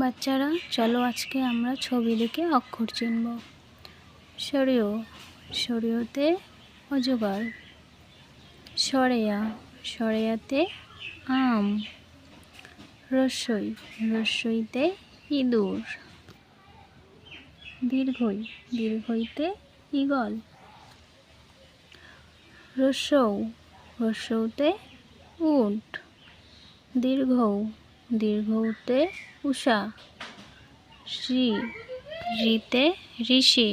বাচ্চারা চলো আজকে আমরা ছবি দেখে অক্ষর চিনব। সরেয়, সরেয়তে অজগর। সরেয়া, সরেয়াতে আম। রস্বই, রস্বইতে ইঁদুর। দীর্ঘই, দীর্ঘইতে ঈগল। রস্বৌ, রস্বৌতে উট। দীর্ঘৌ, দীর্ঘৌতে উষা। ঋ, ঋতে ঋষি।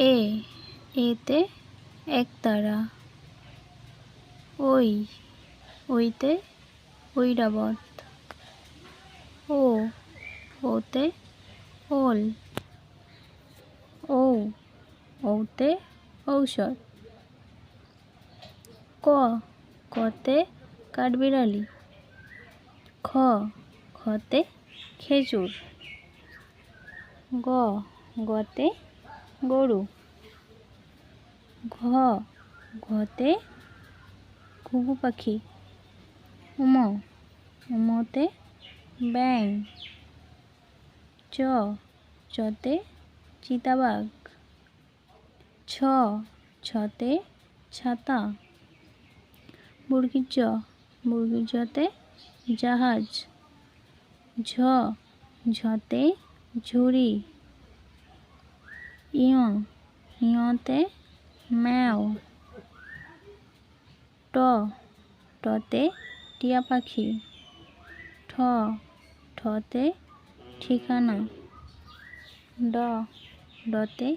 এ, এতে একতারা। ওই, ওইতে ঐরাবত। ও, ওতে ওল। ঔ, ঔতে ঔষধ। ক, কতে কাঠবিড়ালি। খ, খতে খেজুর। গ, গতে গরু। ঘ, ঘতে ঘুঘু পাখি। উম, উমতে ব্যাঙ। চ, চতে চিতাবাঘ। ছ, ছতে ছাতা। বর্গীর জ, বর্গীর জতে জাহাজ। ঝ, ঝতে ঝুড়ি। ইয়, ইয়তে ম্যাও। ট, টতে টিয়া পাখি। ঠ, ঠতে ঠিকানা। ড, ডতে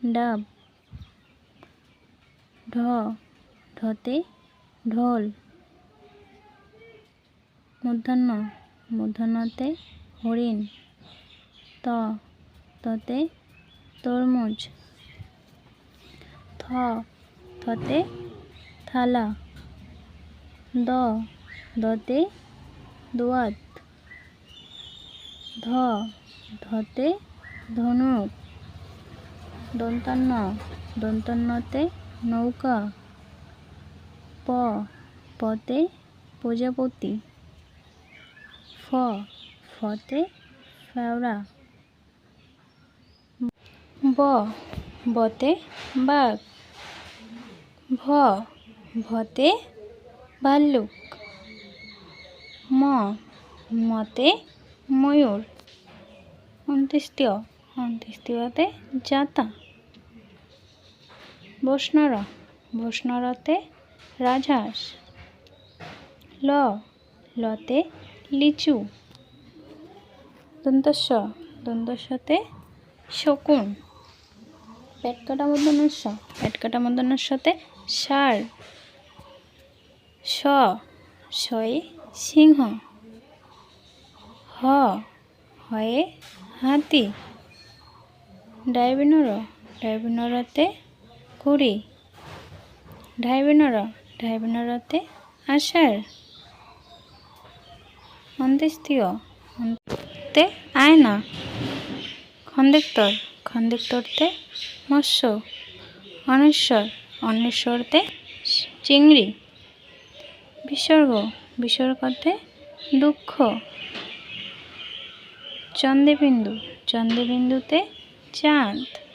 ডাব। ঢ, ঢতে ঢোল। মূর্ধন্য, মূর্ধন্যতে হরিণ। ত, ততে তরমুজ। থ, থতে থালা। দ, দতে দোয়াত। ধ, ধতে ধনুক। দন্তান্ন, দন্তান্নতে নৌকা। প, পতে প্রজাপতি। ফ, ফতে ফেওড়া। ব, বতে বাঘ। ভ, ভতে ভাল্লুক। ম, মতে ময়ূর। অন্ত্যেষ্টিয়, অন্ত্যেষ্টিয়তে জাতা। বৈষ্ণর, বৈষ্ণরতে রাজহাঁস। ল, লতে লিচু। দন্তস্ব, দন্তস্বতে শকুন। পেটকাটা মূর্ধন্যস্ব, পেটকাটা মূর্ধন্যস্বতে ষাঁড়। শ, শয়ে সিংহ। হ, হয়ে হাতি। ডায়বিনর, ডায়বিনরতে ঘুড়ি। ঢাইবিনর, ঢাইবিনরতে আষাঢ়। অন্ত্যেষ্টিয়, অন্ত্যতে আয়না। খন্দেক্তর, খন্দেক্তরতে মৎস্য। অনেশ্বর, অনেশ্বরতে চিংড়ি। বিসর্গ, বিসর্গতে দুঃখ। চন্দ্রবিন্দু, চন্দ্রবিন্দুতে চাঁদ।